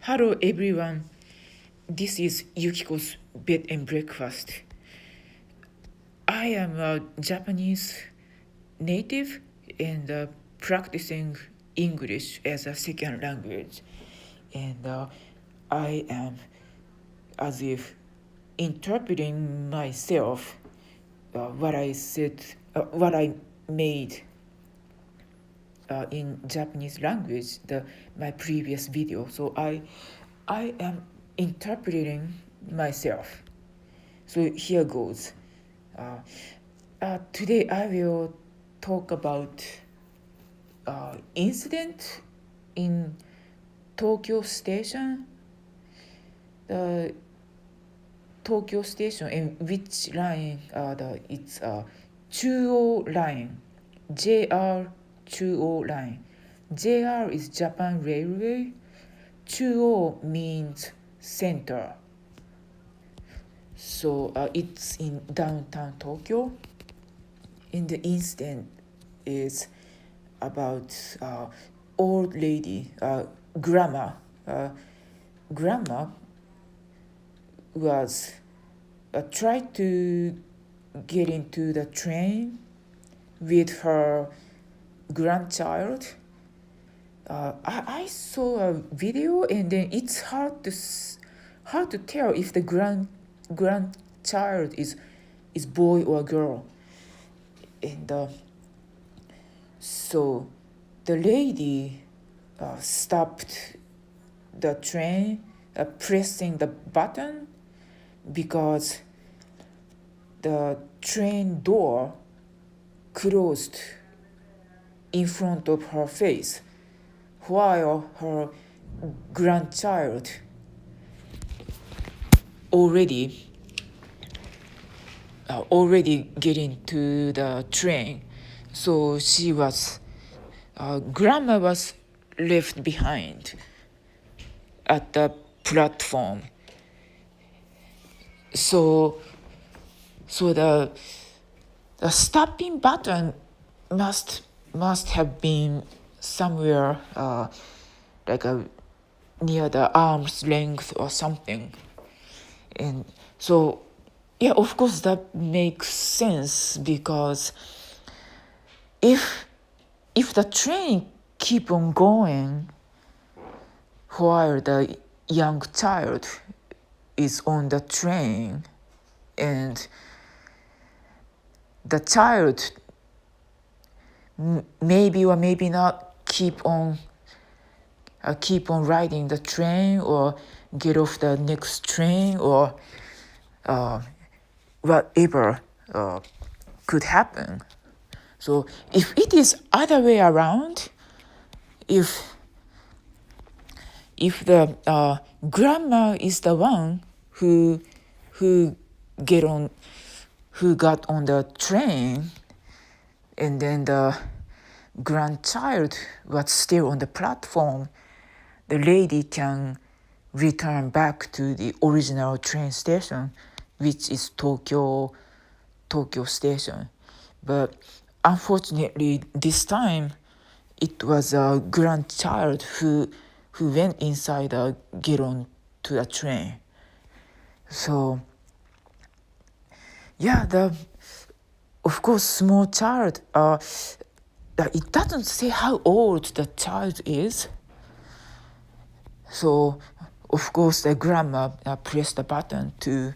Hello everyone, this is Yukiko's Bed and Breakfast. I am a Japanese native and practicing English as a second language, and I am as if interpreting myself what I said, what I made in Japanese language, my previous video. So I am interpreting myself. So here goes. Today I will talk about incident in Tokyo Station. The Tokyo Station, in which line? It's Chuo line, JR Chuo line. JR is Japan Railway. Chuo means center. So it's in downtown Tokyo. And the incident is about old lady, grandma. Grandma was tried to get into the train with her grandchild. I saw a video, and then it's hard to tell if the grandchild is boy or girl. And so the lady stopped the train, pressing the button, because the train door closed in front of her face, while her grandchild already getting to the train. So grandma was left behind at the platform. So the stopping button must have been somewhere near the arm's length or something. And so, yeah, of course that makes sense, because if the train keep on going while the young child is on the train, and the child maybe or maybe not keep on riding the train, or get off the next train, or whatever could happen. So if it is other way around, if the grandma is the one who got on the train, and then the grandchild was still on the platform, the lady can return back to the original train station, which is Tokyo Station. But unfortunately, this time it was a grandchild who went inside get on to the train. So yeah, of course small child. It doesn't say how old the child is. So of course the grandma pressed the button to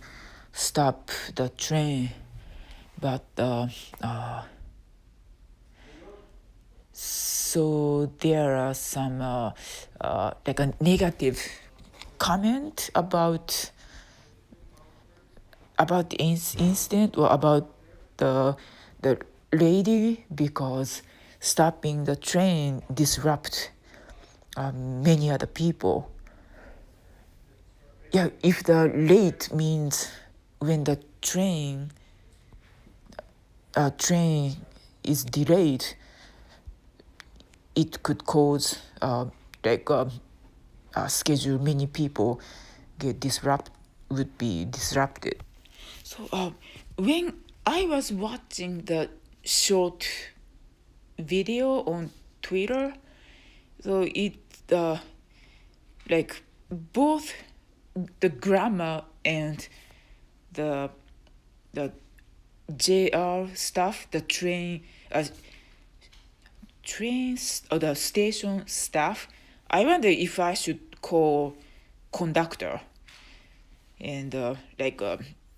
stop the train, but so there are some like a negative comment about the incident, or about the lady, because stopping the train disrupt many other people. Yeah, if the late means when the train is delayed, it could cause schedule many people would be disrupted. So when I was watching the short video on Twitter, so it both the grandma and the the JR staff, the trains or the station staff. I wonder if I should call conductor, and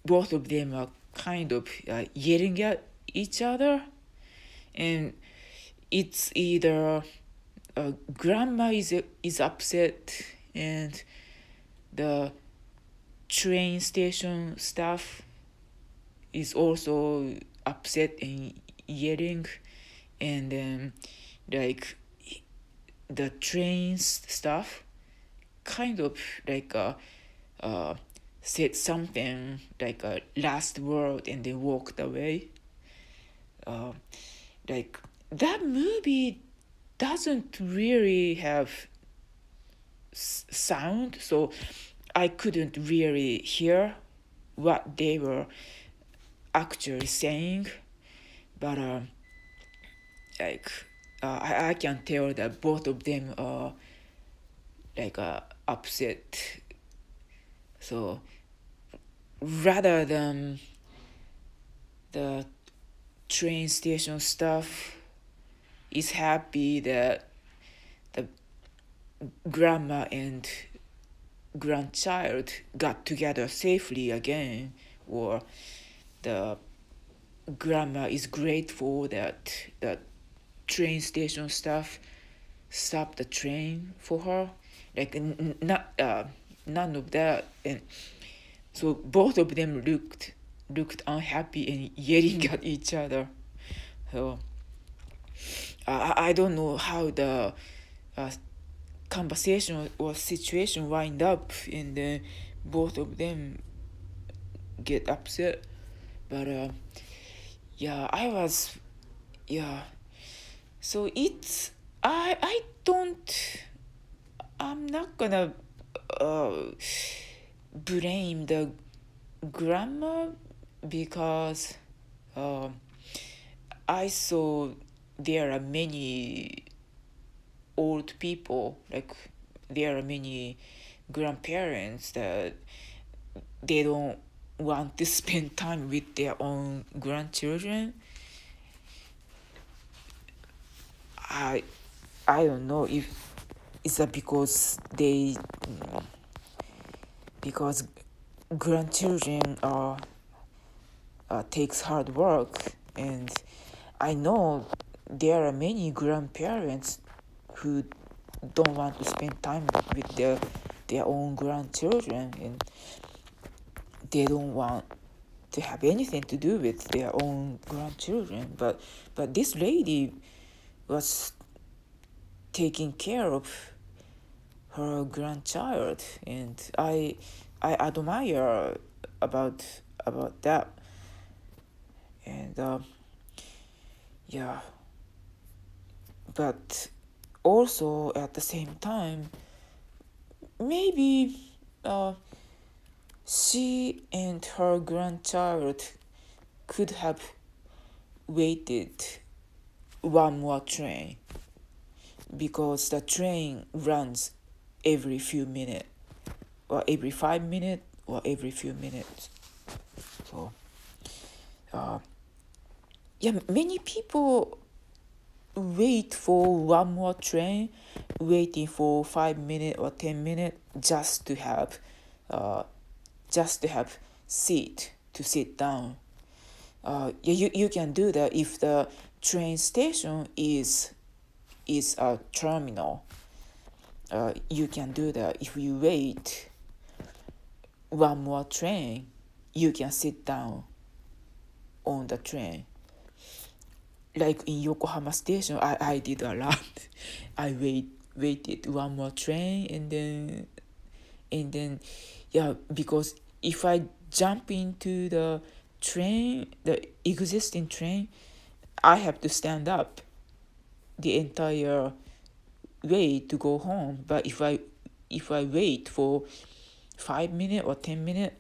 both of them are kind of yelling at each other, and it's either grandma is upset and the train station staff is also upset and yelling, and then like the train staff kind of said something like a last word and then walked away. Like that movie doesn't really have sound, so I couldn't really hear what they were actually saying, but I can tell that both of them are upset. So rather than the train station staff is happy that the grandma and grandchild got together safely again, or the grandma is grateful that the train station staff stopped the train for her, none of that. And so both of them looked unhappy and yelling at each other. So I don't know how the conversation or situation wind up, and then both of them get upset. But so I'm not gonna blame the grandma, because I saw there are many old people, like there are many grandparents that they don't want to spend time with their own grandchildren. I don't know if it's because because grandchildren takes hard work, and I know there are many grandparents who don't want to spend time with their own grandchildren, and they don't want to have anything to do with their own grandchildren. But this lady was taking care of her grandchild, and I admire about that. And but also at the same time, maybe she and her grandchild could have waited one more train, because the train runs every few minutes, or every 5 minutes, or every few minutes. So many people wait for one more train, waiting for 5 minutes or 10 minutes just to have seat to sit down. You can do that if the train station is a terminal. You can do that. If you wait one more train, you can sit down on the train. Like in Yokohama Station, I did a lot. I waited one more train, and then because if I jump into the existing train, I have to stand up the entire way to go home. But if I wait for 5 minutes or 10 minutes,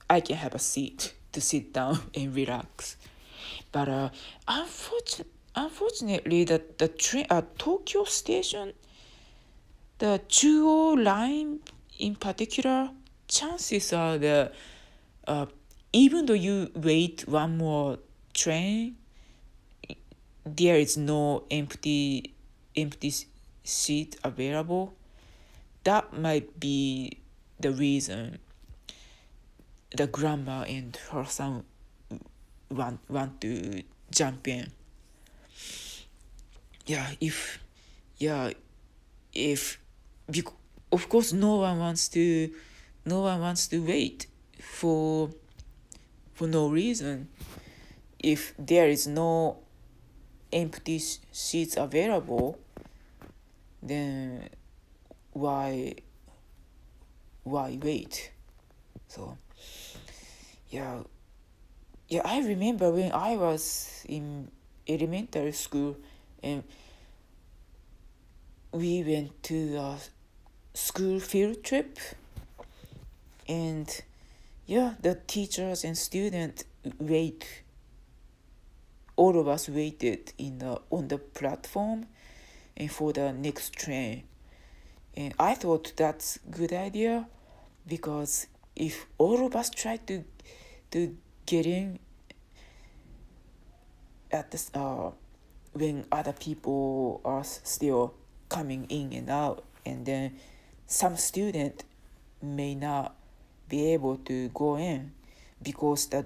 I can have a seat to sit down and relax. But unfortunately, the train at Tokyo Station, the Chuo line in particular, chances are that even though you wait one more train, there is no empty seat available. That might be the reason the grandma and her son want to jump in. Yeah, if of course no one wants to wait for no reason. If there is no empty seats available, then why wait? So yeah, I remember when I was in elementary school and we went to a school field trip, and the teachers and students all of us waited on the platform and for the next train. And I thought that's good idea, because if all of us try to get in at this when other people are still coming in and out, and then some student may not be able to go in because the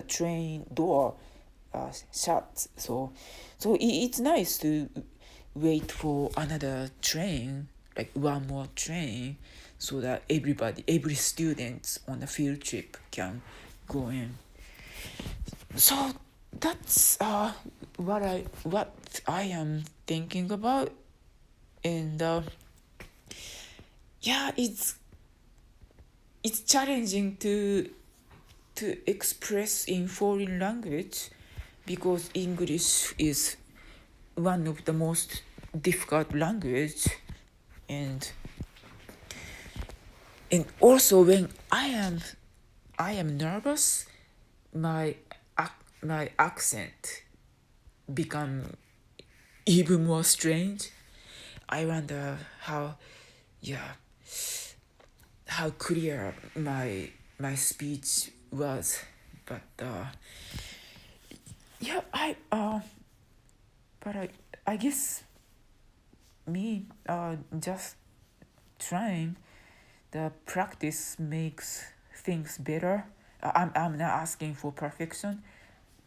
train door shuts. So it's nice to wait for another train, like one more train, so that every student on the field trip can go in. So that's what I am thinking about. And it's challenging to express in foreign language, because English is one of the most difficult language. And also when I am nervous, my accent become even more strange. I wonder how clear my speech was. But I guess me just trying the practice makes things better. I'm not asking for perfection,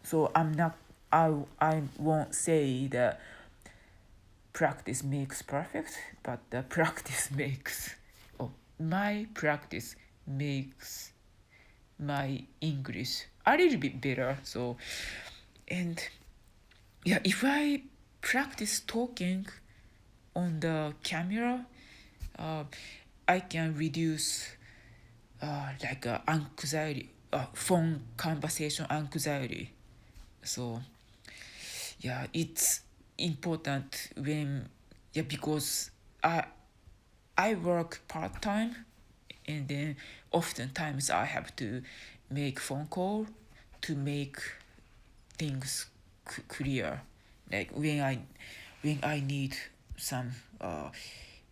so I won't say that practice makes perfect, but the practice makes my practice makes my English a little bit better. So, and if I practice talking on the camera, I can reduce like anxiety, phone conversation anxiety. So it's important because I work part-time, and then oftentimes I have to make phone call to make things clear, like when I need some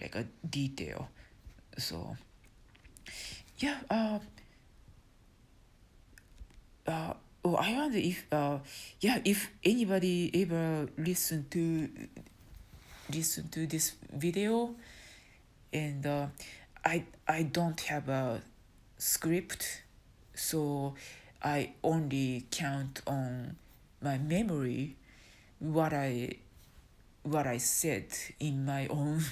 like a detail. So I wonder if anybody ever listen to this video. And I don't have a script, so I only count on my memory what I said in my own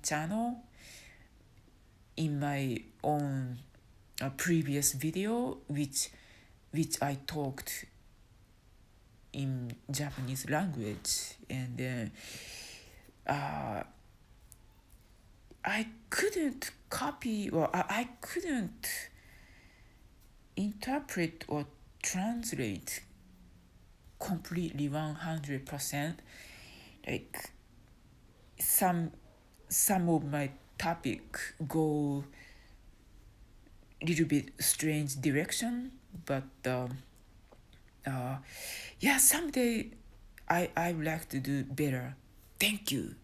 channel, in my own previous video, which I talked in Japanese language. And then I couldn't copy, or I couldn't interpret or translate completely 100%. Like some of my topic go little bit strange direction, but someday I would like to do better. Thank you.